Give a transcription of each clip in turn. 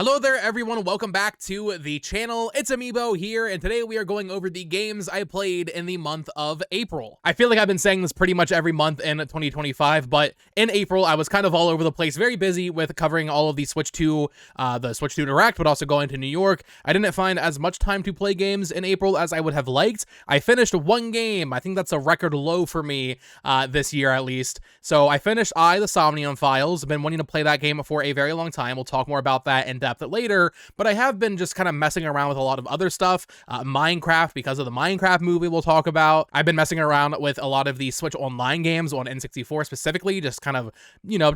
Hello there everyone, welcome back to the channel. It's Amiibo here, and today we are going over the games I played in the month of April. I feel like I've been saying this pretty much every month in 2025, but in April I was kind of all over the place, very busy with covering all of the Switch 2 Direct, but also going to New York. I didn't find as much time to play games in April as I would have liked. I finished one game. I think that's a record low for me this year at least. So I finished the Somnium Files. I've been wanting to play that game for a very long time. We'll talk more about that in depth later, but I have been just kind of messing around with a lot of other stuff. Minecraft, because of the Minecraft movie we'll talk about. I've been messing around with a lot of the Switch Online games on N64 specifically, just kind of,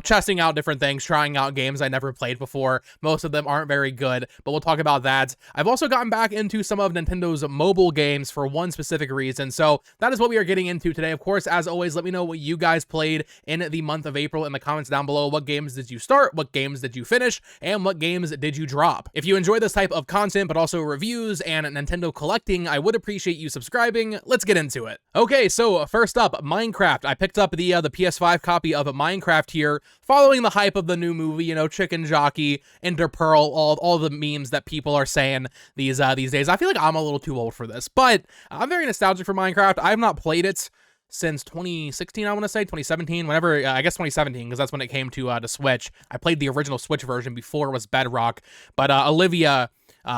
testing out different things, trying out games I never played before. Most of them aren't very good, but we'll talk about that. I've also gotten back into some of Nintendo's mobile games for one specific reason, so that is what we are getting into today. Of course, as always, let me know what you guys played in the month of April in the comments down below. What games did you start? What games did you finish? And what games did you drop? If you enjoy this type of content, but also reviews and Nintendo collecting, I would appreciate you subscribing. Let's get into it. Okay, so first up, Minecraft. I picked up the PS5 copy of Minecraft here, following the hype of the new movie, Chicken Jockey, Ender Pearl, all the memes that people are saying these days. I feel like I'm a little too old for this, but I'm very nostalgic for Minecraft. I have not played it since 2016, I want to say, 2017, whenever, I guess 2017, because that's when it came to Switch. I played the original Switch version before it was Bedrock, but Olivia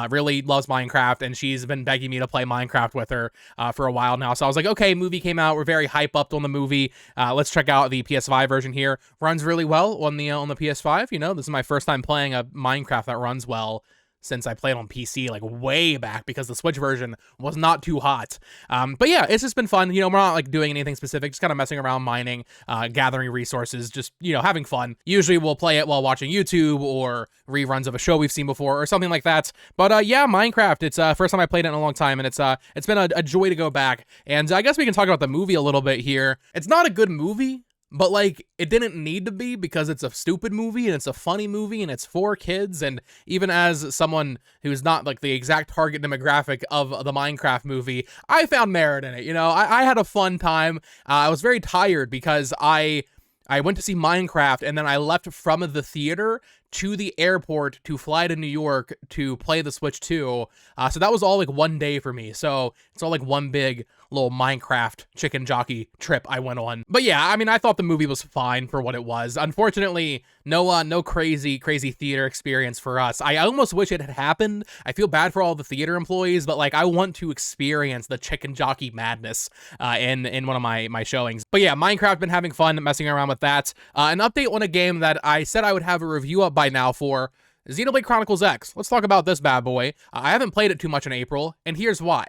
really loves Minecraft, and she's been begging me to play Minecraft with her for a while now. So I was like, okay, movie came out. We're very hype up on the movie. Let's check out the PS5 version here. Runs really well on the PS5. This is my first time playing a Minecraft that runs well since I played on PC, like way back, because the Switch version was not too hot. But yeah, it's just been fun. We're not like doing anything specific, just kind of messing around, mining, gathering resources, just, having fun. Usually we'll play it while watching YouTube or reruns of a show we've seen before or something like that. But yeah, Minecraft, it's first time I played it in a long time, and it's been a joy to go back. And I guess we can talk about the movie a little bit here. It's not a good movie, but, it didn't need to be, because it's a stupid movie, and it's a funny movie, and it's for kids, and even as someone who's not, the exact target demographic of the Minecraft movie, I found merit in it, I had a fun time. I was very tired, because I went to see Minecraft, and then I left from the theater to the airport to fly to New York to play the Switch 2. So that was all one day for me. So it's all one big little Minecraft chicken jockey trip I went on. But yeah, I thought the movie was fine for what it was. Unfortunately, no crazy theater experience for us. I almost wish it had happened. I feel bad for all the theater employees, but I want to experience the chicken jockey madness in one of my showings. But yeah, Minecraft, been having fun messing around with that. An update on a game that I said I would have a review up by now for, Xenoblade Chronicles X. Let's talk about this bad boy. I haven't played it too much in April, and here's why.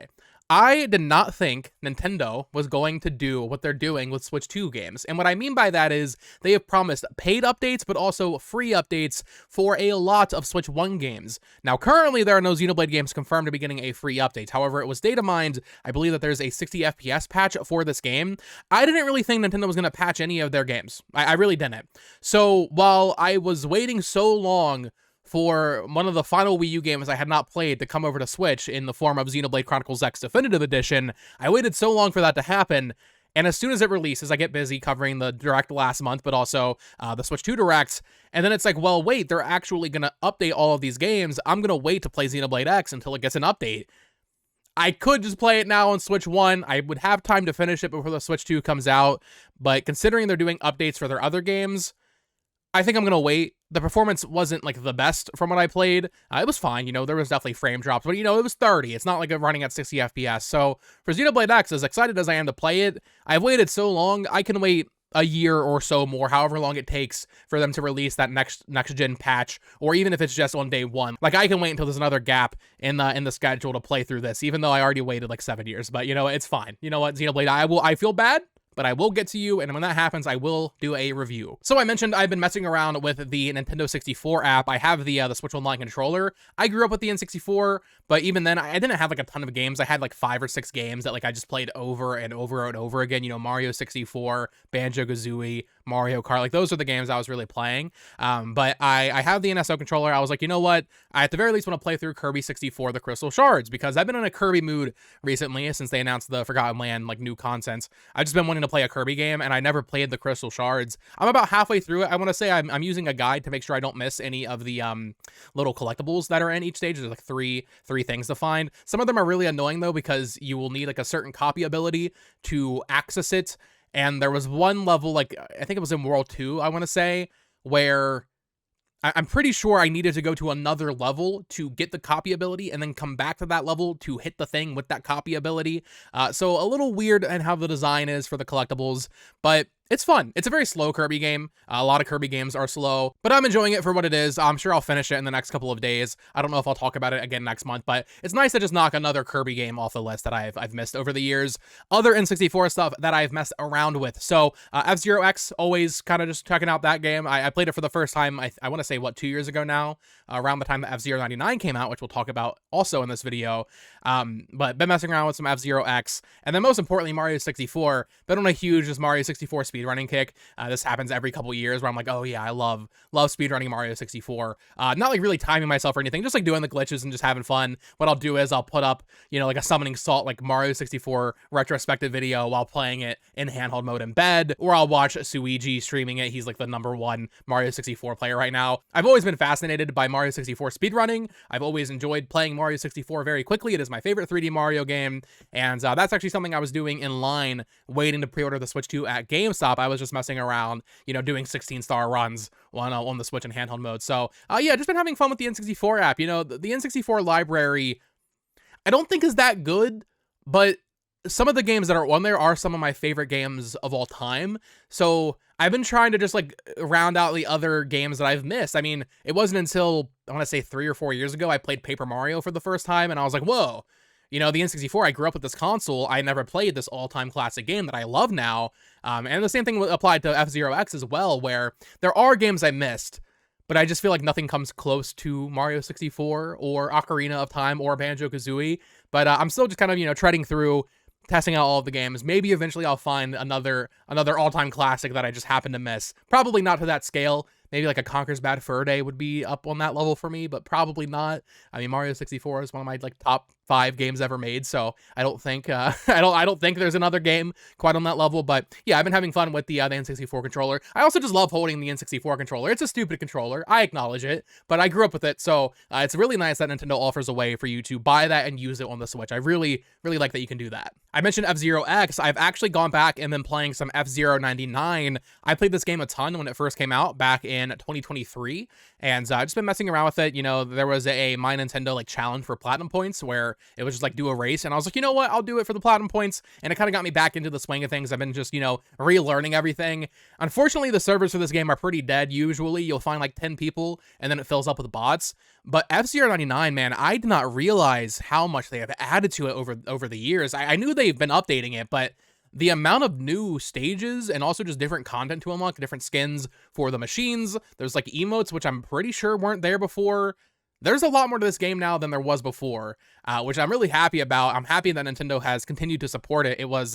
I did not think Nintendo was going to do what they're doing with Switch 2 games. And what I mean by that is they have promised paid updates, but also free updates for a lot of Switch 1 games. Now, currently, there are no Xenoblade games confirmed to be getting a free update. However, it was data mined. I believe that there's a 60 FPS patch for this game. I didn't really think Nintendo was going to patch any of their games. I really didn't. So while I was waiting so long for one of the final Wii U games I had not played to come over to Switch in the form of Xenoblade Chronicles X Definitive Edition, I waited so long for that to happen, and as soon as it releases, I get busy covering the Direct last month, but also the Switch 2 Directs, and then it's well, wait, they're actually going to update all of these games. I'm going to wait to play Xenoblade X until it gets an update. I could just play it now on Switch 1. I would have time to finish it before the Switch 2 comes out, but considering they're doing updates for their other games, I think I'm going to wait. The performance wasn't, the best from what I played. It was fine, there was definitely frame drops, but, it was 30. It's not running at 60 FPS. So, for Xenoblade X, as excited as I am to play it, I've waited so long, I can wait a year or so more, however long it takes for them to release that next-gen patch, or even if it's just on day one. I can wait until there's another gap in the schedule to play through this, even though I already waited, 7 years. But, it's fine. You know what, Xenoblade, I feel bad, but I will get to you, and when that happens, I will do a review. So I mentioned I've been messing around with the Nintendo 64 app. I have the Switch Online controller. I grew up with the N64, but even then, I didn't have a ton of games. I had 5 or 6 games that I just played over and over and over again. Mario 64, Banjo-Kazooie, Mario Kart. Like, those are the games I was really playing. But I have the NSO controller. I was like, you know what? I at the very least want to play through Kirby 64, The Crystal Shards, because I've been in a Kirby mood recently since they announced the Forgotten Land, like, new content. I've just been wanting to play a Kirby game, and I never played the Crystal Shards. I'm about halfway through it. I want to say I'm using a guide to make sure I don't miss any of the little collectibles that are in each stage. There's like three things to find. Some of them are really annoying though, because you will need like a certain copy ability to access it. And there was one level, like I think it was in World 2, I want to say, where I'm pretty sure I needed to go to another level to get the copy ability and then come back to that level to hit the thing with that copy ability. So a little weird in how the design is for the collectibles, but it's fun. It's a very slow Kirby game. A lot of Kirby games are slow, but I'm enjoying it for what it is. I'm sure I'll finish it in the next couple of days. I don't know if I'll talk about it again next month, but it's nice to just knock another Kirby game off the list that I've missed over the years. Other N64 stuff that I've messed around with. So F-Zero X, always kind of just checking out that game. I played it for the first time, I want to say, what, 2 years ago now, around the time that F-Zero 99 came out, which we'll talk about also in this video. But been messing around with some F-Zero X, and then most importantly, Mario 64. Been on a huge just Mario 64 speedrunning kick. This happens every couple years where I'm like, oh yeah, I love speedrunning Mario 64. Not like really timing myself or anything, just like doing the glitches and just having fun. What I'll do is I'll put up, you know, like a Summoning Salt, like Mario 64 retrospective video while playing it in handheld mode in bed, or I'll watch Suigi streaming it. He's like the #1 Mario 64 player right now. I've always been fascinated by Mario 64 speedrunning. I've always enjoyed playing Mario 64 very quickly. It is my favorite 3D Mario game, and that's actually something I was doing in line waiting to pre-order the Switch 2 at GameStop. I was just messing around, you know, doing 16-star runs on the Switch in handheld mode. So yeah, just been having fun with the N64 app. You know, the N64 library, I don't think is that good, but some of the games that are on there are some of my favorite games of all time. So I've been trying to just like round out the other games that I've missed. I mean, it wasn't until, I want to say 3 or 4 years ago, I played Paper Mario for the first time, and I was like, whoa, you know, the N64, I grew up with this console. I never played this all-time classic game that I love now. And the same thing applied to F-Zero X as well, where there are games I missed, but I just feel like nothing comes close to Mario 64 or Ocarina of Time or Banjo-Kazooie. But I'm still just kind of, you know, treading through, testing out all of the games. Maybe eventually I'll find another all-time classic that I just happen to miss. Probably not to that scale. Maybe like a Conker's Bad Fur Day would be up on that level for me, but probably not. I mean, Mario 64 is one of my like top 5 games ever made, so I don't think I don't think there's another game quite on that level. But yeah, I've been having fun with the N64 controller. I also just love holding the N64 controller. It's a stupid controller, I acknowledge it, but I grew up with it, so it's really nice that Nintendo offers a way for you to buy that and use it on the Switch. I really like that you can do that. I mentioned F-Zero X. I've actually gone back and been playing some F-Zero 99. I played this game a ton when it first came out back in 2023, and I've just been messing around with it. You know, there was a My Nintendo like challenge for platinum points where it was just like do a race, and I was like, you know what, I'll do it for the platinum points, and it kind of got me back into the swing of things. I've been just, you know, relearning everything. Unfortunately, the servers for this game are pretty dead. Usually you'll find like 10 people and then it fills up with bots, but F-Zero 99, man, I did not realize how much they have added to it over the years. I knew they've been updating it, but the amount of new stages and also just different content to unlock, different skins for the machines, there's like emotes, which I'm pretty sure weren't there before. There's a lot more to this game now than there was before, which I'm really happy about. I'm happy that Nintendo has continued to support it. It was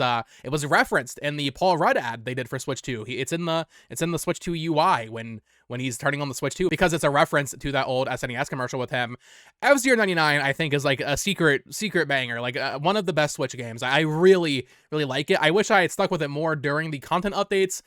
referenced in the Paul Rudd ad they did for Switch 2. It's in the Switch 2 UI when he's turning on the Switch 2, because it's a reference to that old SNES commercial with him. F-Zero 99, I think, is like a secret banger, like one of the best Switch games. I really like it. I wish I had stuck with it more during the content updates.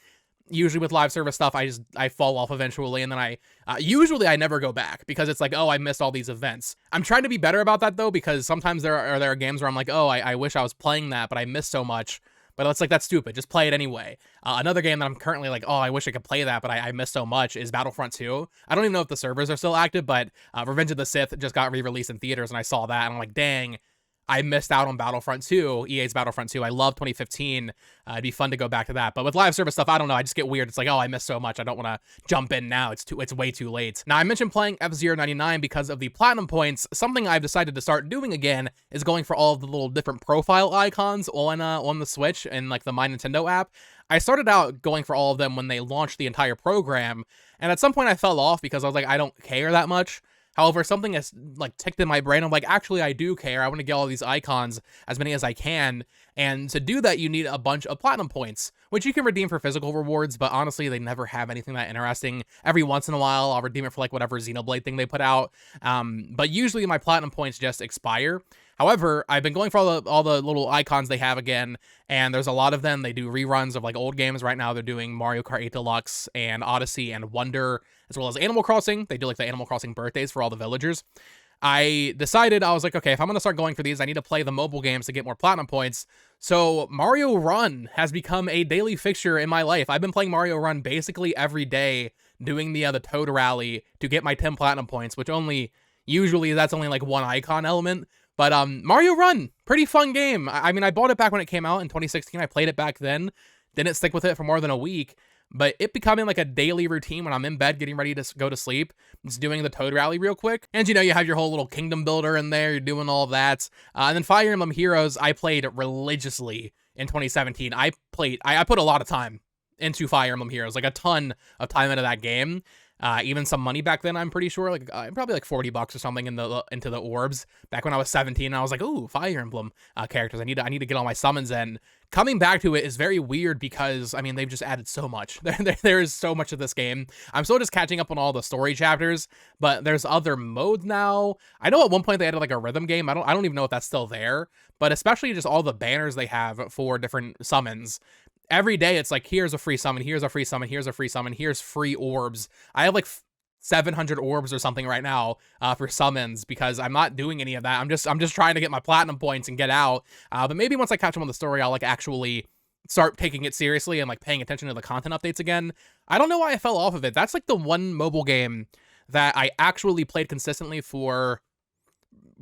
Usually with live service stuff, I fall off eventually, and then I usually never go back because it's like, oh, I missed all these events. I'm trying to be better about that though, because sometimes there are games where I'm like, oh, I wish I was playing that, but I missed so much. But it's like, that's stupid. Just play it anyway. Another game that I'm currently like, oh, I wish I could play that, but I missed so much, is Battlefront 2. I don't even know if the servers are still active, but Revenge of the Sith just got re-released in theaters, and I saw that, and I'm like, dang, I missed out on Battlefront 2, EA's Battlefront 2. I love 2015. It'd be fun to go back to that. But with live service stuff, I don't know. I just get weird. It's like, oh, I missed so much. I don't want to jump in now. It's way too late. Now, I mentioned playing F-Zero 99 because of the platinum points. Something I've decided to start doing again is going for all of the little different profile icons on the Switch and like the My Nintendo app. I started out going for all of them when they launched the entire program, and at some point I fell off because I was like, I don't care that much. However, something has like ticked in my brain. I'm like, actually, I do care. I want to get all these icons, as many as I can. And to do that, you need a bunch of platinum points, which you can redeem for physical rewards, but honestly, they never have anything that interesting. Every once in a while, I'll redeem it for like whatever Xenoblade thing they put out. But usually my platinum points just expire. However, I've been going for all the little icons they have again, and there's a lot of them. They do reruns of like old games. Right now, they're doing Mario Kart 8 Deluxe and Odyssey and Wonder, as well as Animal Crossing. They do like the Animal Crossing birthdays for all the villagers. I decided, I was like, okay, if I'm going to start going for these, I need to play the mobile games to get more platinum points. So Mario Run has become a daily fixture in my life. I've been playing Mario Run basically every day, doing the Toad Rally to get my 10 platinum points, which usually that's only like one icon element. But Mario Run, pretty fun game. I mean, I bought it back when it came out in 2016. I played it back then, didn't stick with it for more than a week. But it becoming like a daily routine when I'm in bed getting ready to go to sleep, just doing the Toad Rally real quick. And you have your whole little kingdom builder in there, you're doing all of that. And then Fire Emblem Heroes, I played religiously in 2017. I put a lot of time into Fire Emblem Heroes, like a ton of time into that game. Even some money back then, I'm pretty sure, like probably like $40 or something into the orbs back when I was 17. And I was like, ooh, Fire Emblem characters. I need to get all my summons in. Coming back to it is very weird because, I mean, they've just added so much. There is so much of this game. I'm still just catching up on all the story chapters, but there's other modes now. I know at one point they added like a rhythm game. I don't even know if that's still there, but especially just all the banners they have for different summons. Every day it's like, here's a free summon, here's a free summon, here's a free summon, here's free orbs. I have like 700 orbs or something right now for summons because I'm not doing any of that. I'm just trying to get my platinum points and get out. But maybe once I catch up on the story, I'll like actually start taking it seriously and like paying attention to the content updates again. I don't know why I fell off of it. That's like the one mobile game that I actually played consistently for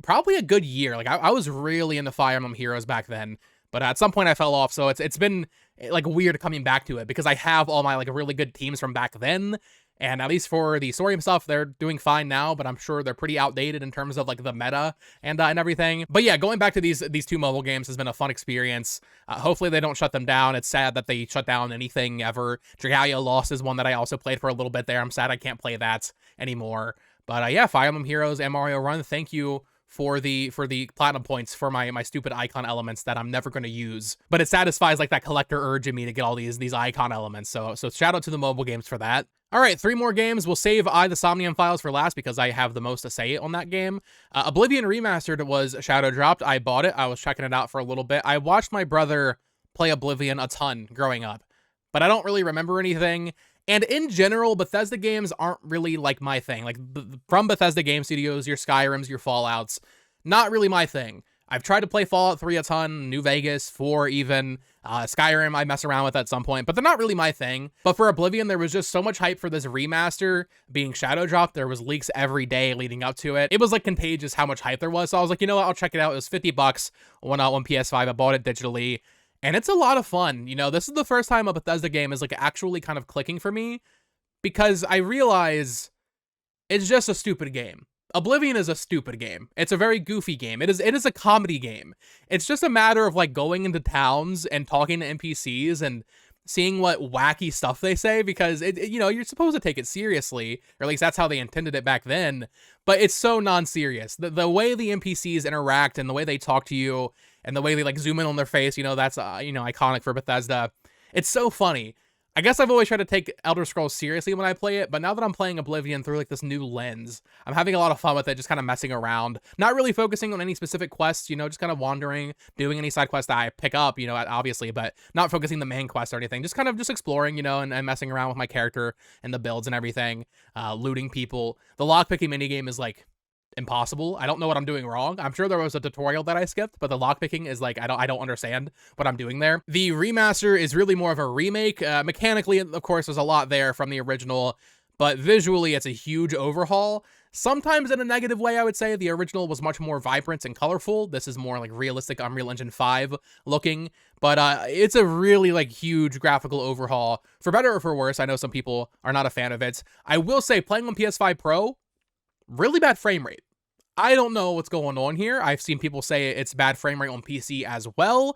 probably a good year. Like I was really into Fire Emblem Heroes back then, but at some point I fell off. So it's been like weird coming back to it because I have all my like really good teams from back then. And at least for the story and stuff, they're doing fine now, but I'm sure they're pretty outdated in terms of like the meta and everything. But yeah, going back to these two mobile games has been a fun experience. Hopefully they don't shut them down. It's sad that they shut down anything ever. Dragalia Lost is one that I also played for a little bit there. I'm sad I can't play that anymore. But yeah, Fire Emblem Heroes and Mario Run, thank you for the platinum points for my stupid icon elements that I'm never going to use, but it satisfies like that collector urge in me to get all these icon elements. So shout out to the mobile games for that. All right, 3 more games. We'll save the Somnium Files for last because I have the most to say on that game. Oblivion Remastered was shadow dropped. I bought it. I was checking it out for a little bit. I watched my brother play Oblivion a ton growing up, but I don't really remember anything. And in general, Bethesda games aren't really like my thing. Like from Bethesda Game Studios, your Skyrims, your Fallouts, not really my thing. I've tried to play Fallout 3 a ton, New Vegas 4 even, Skyrim I mess around with at some point, but they're not really my thing. But for Oblivion, there was just so much hype for this remaster being shadow dropped. There was leaks every day leading up to it. It was like contagious how much hype there was. So I was like, you know what, I'll check it out. It was $50 on PS5. I bought it digitally. And it's a lot of fun. This is the first time a Bethesda game is like actually kind of clicking for me because I realize it's just a stupid game. Oblivion is a stupid game. It's a very goofy game. It is a comedy game. It's just a matter of like going into towns and talking to NPCs and seeing what wacky stuff they say because you're supposed to take it seriously, or at least that's how they intended it back then. But it's so non-serious. The way the NPCs interact and the way they talk to you and the way they like zoom in on their face, that's iconic for Bethesda. It's so funny. I guess I've always tried to take Elder Scrolls seriously when I play it, but now that I'm playing Oblivion through like this new lens, I'm having a lot of fun with it, just kind of messing around, not really focusing on any specific quests, just kind of wandering, doing any side quests that I pick up, obviously, but not focusing the main quest or anything, just kind of just exploring, and messing around with my character and the builds and everything, looting people. The lockpicking minigame is like impossible. I don't know what I'm doing wrong. I'm sure there was a tutorial that I skipped, but the lockpicking is like, I don't understand what I'm doing there. The remaster is really more of a remake. Mechanically, of course, there's a lot there from the original, but visually it's a huge overhaul. Sometimes in a negative way, I would say. The original was much more vibrant and colorful. This is more like realistic Unreal Engine 5 looking, but it's a really like huge graphical overhaul. For better or for worse, I know some people are not a fan of it. I will say playing on PS5 Pro, really bad frame rate. I don't know what's going on here. I've seen people say it's bad frame rate on PC as well.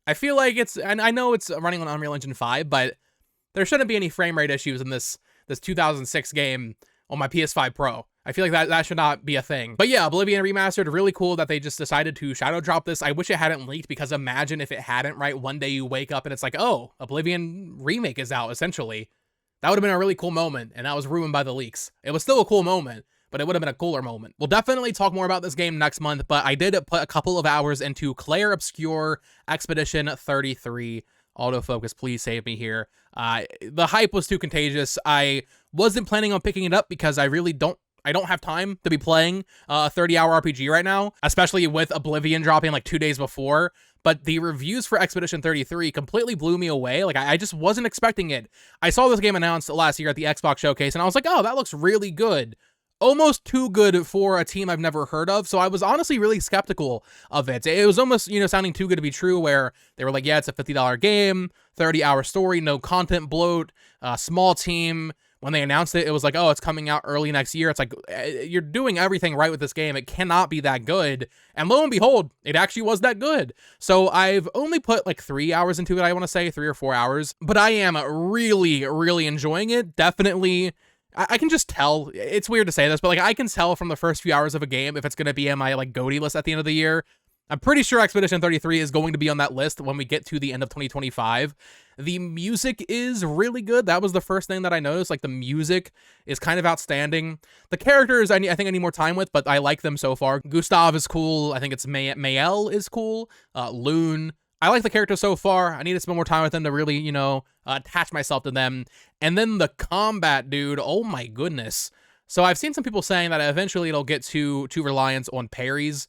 I feel like and I know it's running on Unreal Engine 5, but there shouldn't be any frame rate issues in this 2006 game on my PS5 Pro. I feel like that should not be a thing. But yeah, Oblivion Remastered, really cool that they just decided to shadow drop this. I wish it hadn't leaked, because imagine if it hadn't, right? One day you wake up and it's like, oh, Oblivion Remake is out, essentially. That would have been a really cool moment, and that was ruined by the leaks. It was still a cool moment, but it would have been a cooler moment. We'll definitely talk more about this game next month, but I did put a couple of hours into Clair Obscur Expedition 33. Autofocus, please save me here. The hype was too contagious. I wasn't planning on picking it up because I really don't have time to be playing a 30-hour RPG right now, especially with Oblivion dropping like 2 days before. But the reviews for Expedition 33 completely blew me away. Like, I just wasn't expecting it. I saw this game announced last year at the Xbox Showcase, and I was like, oh, that looks really good. Almost too good for a team I've never heard of, so I was honestly really skeptical of it. It was almost, sounding too good to be true, where they were like, yeah, it's a $50 game, 30-hour story, no content bloat, small team. When they announced it, it was like, oh, it's coming out early next year. It's like, you're doing everything right with this game. It cannot be that good. And lo and behold, it actually was that good. So I've only put like 3 hours into it, I want to say, 3 or 4 hours. But I am really, really enjoying it. Definitely, I can just tell. It's weird to say this, but like, I can tell from the first few hours of a game if it's going to be in my like GOTY list at the end of the year. I'm pretty sure Expedition 33 is going to be on that list when we get to the end of 2025. The music is really good. That was the first thing that I noticed. Like, the music is kind of outstanding. The characters, I think I need more time with, but I like them so far. Gustav is cool. I think it's Mael is cool. Loon. I like the characters so far. I need to spend more time with them to really, attach myself to them. And then the combat, dude. Oh my goodness. So I've seen some people saying that eventually it'll get too reliant on parries.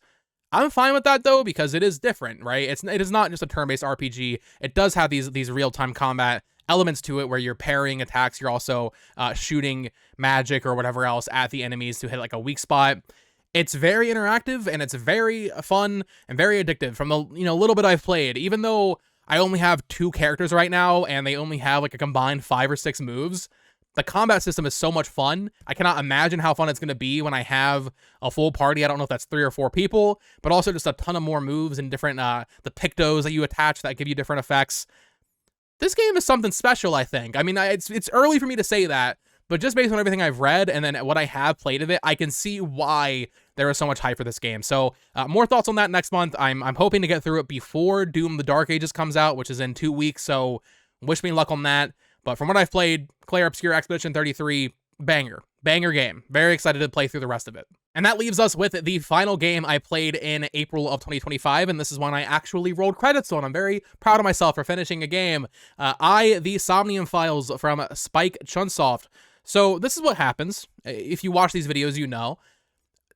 I'm fine with that though, because it is different, right? It is not just a turn-based RPG. It does have these real-time combat elements to it, where you're parrying attacks. You're also shooting magic or whatever else at the enemies to hit like a weak spot. It's very interactive, and it's very fun and very addictive from the little bit I've played. Even though I only have 2 characters right now, and they only have like a combined 5 or 6 moves, the combat system is so much fun. I cannot imagine how fun it's going to be when I have a full party. I don't know if that's 3 or 4 people, but also just a ton of more moves and different, the pictos that you attach that give you different effects. This game is something special, I think. I mean, it's early for me to say that, but just based on everything I've read and then what I have played of it, I can see why there is so much hype for this game. So more thoughts on that next month. I'm hoping to get through it before Doom the Dark Ages comes out, which is in 2 weeks, so wish me luck on that. But from what I've played, Clair Obscur Expedition 33, banger game. Very excited to play through the rest of it. And that leaves us with the final game I played in April of 2025, and this is one I actually rolled credits on. I'm very proud of myself for finishing a game. The Somnium Files from Spike Chunsoft. So this is what happens. If you watch these videos, you know.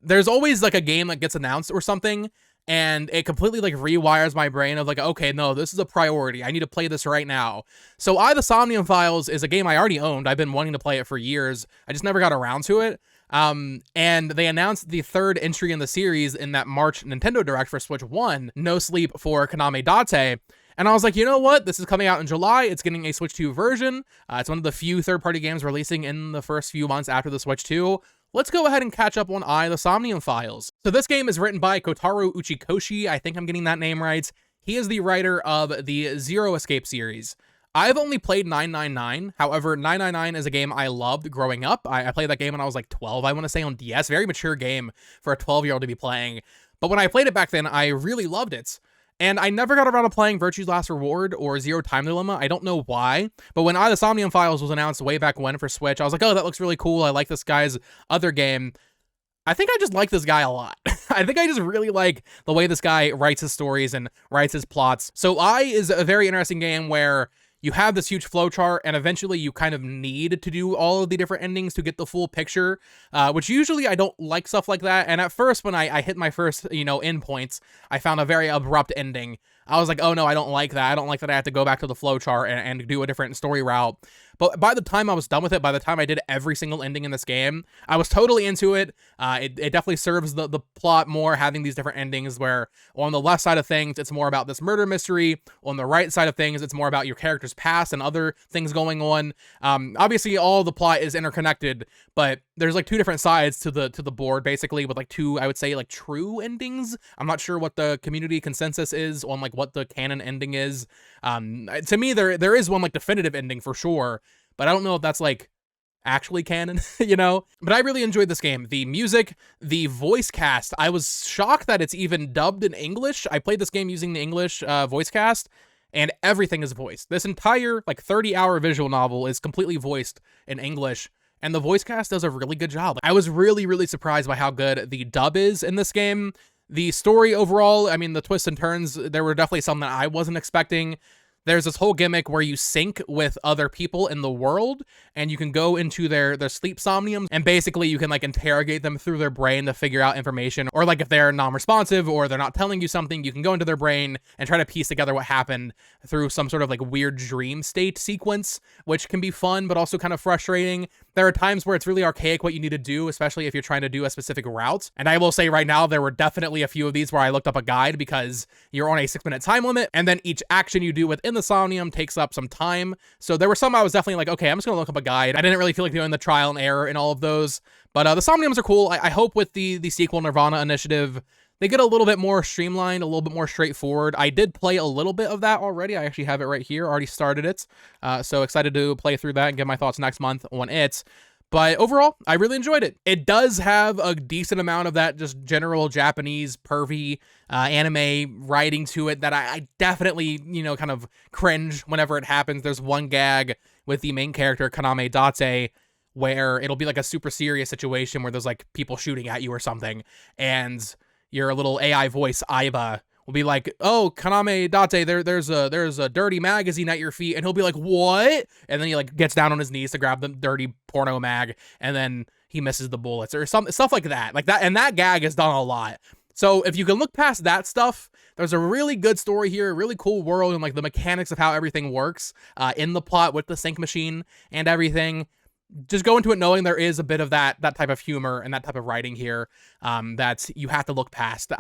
There's always like a game that gets announced or something, and it completely like rewires my brain of like, okay, no, this is a priority. I need to play this right now. So The Somnium Files is a game I already owned. I've been wanting to play it for years. I just never got around to it. And they announced the 3rd entry in the series in that March Nintendo Direct for Switch 1, No Sleep for Konami Date. And I was like, you know what? This is coming out in July. It's getting a Switch 2 version. It's one of the few third-party games releasing in the first few months after the Switch 2. Let's go ahead and catch up on The Somnium Files. So this game is written by Kotaro Uchikoshi. I think I'm getting that name right. He is the writer of the Zero Escape series. I've only played 999. However, 999 is a game I loved growing up. I played that game when I was like 12, I want to say, on DS. Very mature game for a 12-year-old to be playing. But when I played it back then, I really loved it. And I never got around to playing Virtue's Last Reward or Zero Time Dilemma. I don't know why. But when The Somnium Files was announced way back when for Switch, I was like, oh, that looks really cool. I like this guy's other game. I think I just like this guy a lot. I think I just really like the way this guy writes his stories and writes his plots. So is a very interesting game where you have this huge flowchart, and eventually you kind of need to do all of the different endings to get the full picture, which usually I don't like stuff like that. And at first, when I hit my first, end points, I found a very abrupt ending. I was like, oh no, I don't like that. I don't like that I have to go back to the flowchart and do a different story route. But by the time I was done with it, by the time I did every single ending in this game, I was totally into it. It definitely serves the plot more, having these different endings where on the left side of things, it's more about this murder mystery. On the right side of things, it's more about your character's past and other things going on. Obviously, all the plot is interconnected, but there's like 2 different sides to the board, basically, with like 2, I would say, like true endings. I'm not sure what the community consensus is on like what the canon ending is. To me, there is one like definitive ending for sure, but I don't know if that's like actually canon, you know? But I really enjoyed this game. The music, the voice cast, I was shocked that it's even dubbed in English. I played this game using the English voice cast, and everything is voiced. This entire, like, 30-hour visual novel is completely voiced in English, and the voice cast does a really good job. I was really, really surprised by how good the dub is in this game. The story overall, I mean, the twists and turns, there were definitely some that I wasn't expecting. There's this whole gimmick where you sync with other people in the world, and you can go into their sleep somniums, and basically you can, like, interrogate them through their brain to figure out information, or, like, if they're non-responsive or they're not telling you something, you can go into their brain and try to piece together what happened through some sort of, like, weird dream state sequence, which can be fun but also kind of frustrating. There are times where it's really archaic what you need to do, especially if you're trying to do a specific route. And I will say right now, there were definitely a few of these where I looked up a guide because you're on a 6-minute time limit, and then each action you do within the Somnium takes up some time. So there were some I was definitely like, okay, I'm just gonna look up a guide. I didn't really feel like doing the trial and error in all of those. But the Somniums are cool. I hope with the sequel Nirvana Initiative, they get a little bit more streamlined, a little bit more straightforward. I did play a little bit of that already. I actually have it right here. Already started it. So excited to play through that and get my thoughts next month on it. But overall, I really enjoyed it. It does have a decent amount of that just general Japanese pervy anime writing to it that I definitely, you know, kind of cringe whenever it happens. There's one gag with the main character, Kaname Date, where it'll be like a super serious situation where there's like people shooting at you or something, and your little AI voice, Aiba, will be like, oh, Kaname Date, there's a dirty magazine at your feet, and he'll be like, what? And then he like gets down on his knees to grab the dirty porno mag, and then he misses the bullets or stuff like that. And that gag is done a lot. So if you can look past that stuff, there's a really good story here, a really cool world, and like the mechanics of how everything works in the plot with the sync machine and everything. Just go into it knowing there is a bit of that type of humor and that type of writing here that you have to look past.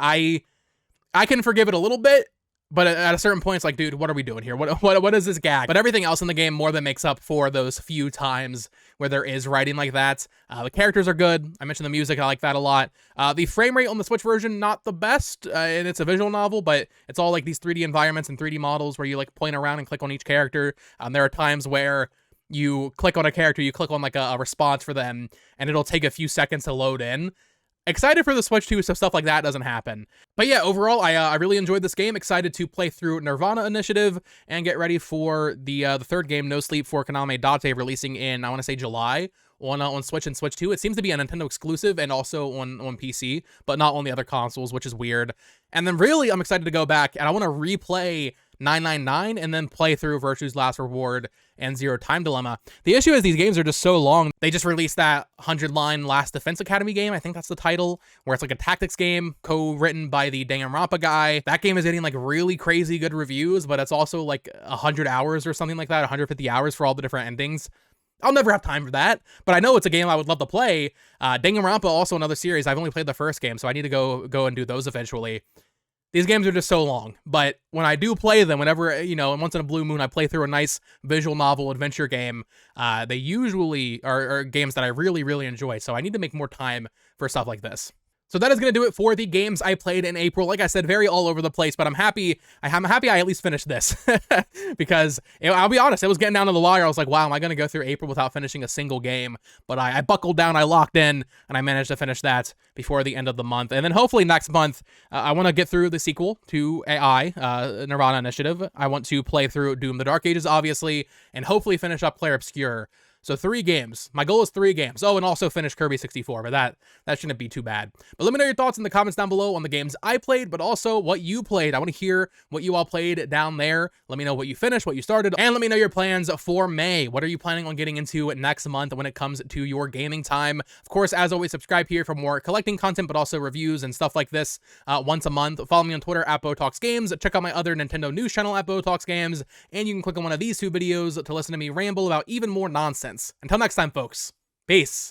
I can forgive it a little bit, but at a certain point, it's like, dude, what are we doing here? What is this gag? But everything else in the game more than makes up for those few times where there is writing like that. The characters are good. I mentioned the music. I like that a lot. The frame rate on the Switch version, not the best, and it's a visual novel, but it's all like these 3D environments and 3D models where you like point around and click on each character. There are times where you click on a character, you click on like a response for them, and it'll take a few seconds to load in. Excited for the Switch 2, so stuff like that doesn't happen. But yeah, overall, I really enjoyed this game. Excited to play through Nirvana Initiative and get ready for the third game, No Sleep for Kaname Date, releasing in, I want to say, July on Switch and Switch 2. It seems to be a Nintendo exclusive and also on PC, but not on the other consoles, which is weird. And then really, I'm excited to go back, and I want to replay 999 and then play through Virtue's Last Reward and Zero Time Dilemma. The issue is these games are just so long. They just released that 100-line Last Defense Academy game, I think that's the title, where it's like a tactics game co-written by the Danganronpa guy. That game is getting like really crazy good reviews, but it's also like 100 hours or something like that, 150 hours for all the different endings. I'll never have time for that, but I know it's a game I would love to play. Danganronpa, also another series. I've only played the first game, so I need to go and do those eventually. These games are just so long, but when I do play them, whenever, you know, once in a blue moon, I play through a nice visual novel adventure game, they usually are games that I really, really enjoy, so I need to make more time for stuff like this. So that is going to do it for the games I played in April. Like I said, very all over the place, but I'm happy I at least finished this because I'll be honest, it was getting down to the wire. I was like, wow, am I going to go through April without finishing a single game? But I buckled down, I locked in, and I managed to finish that before the end of the month. And then hopefully next month, I want to get through the sequel to AI, Nirvana Initiative. I want to play through Doom: The Dark Ages, obviously, and hopefully finish up Clair Obscur. So 3 games. My goal is 3 games. Oh, and also finish Kirby 64, but that shouldn't be too bad. But let me know your thoughts in the comments down below on the games I played, but also what you played. I want to hear what you all played down there. Let me know what you finished, what you started, and let me know your plans for May. What are you planning on getting into next month when it comes to your gaming time? Of course, as always, subscribe here for more collecting content, but also reviews and stuff like this once a month. Follow me on Twitter at BoTalksGames. Check out my other Nintendo news channel at BoTalksGames, and you can click on one of these 2 videos to listen to me ramble about even more nonsense. Until next time, folks. Peace.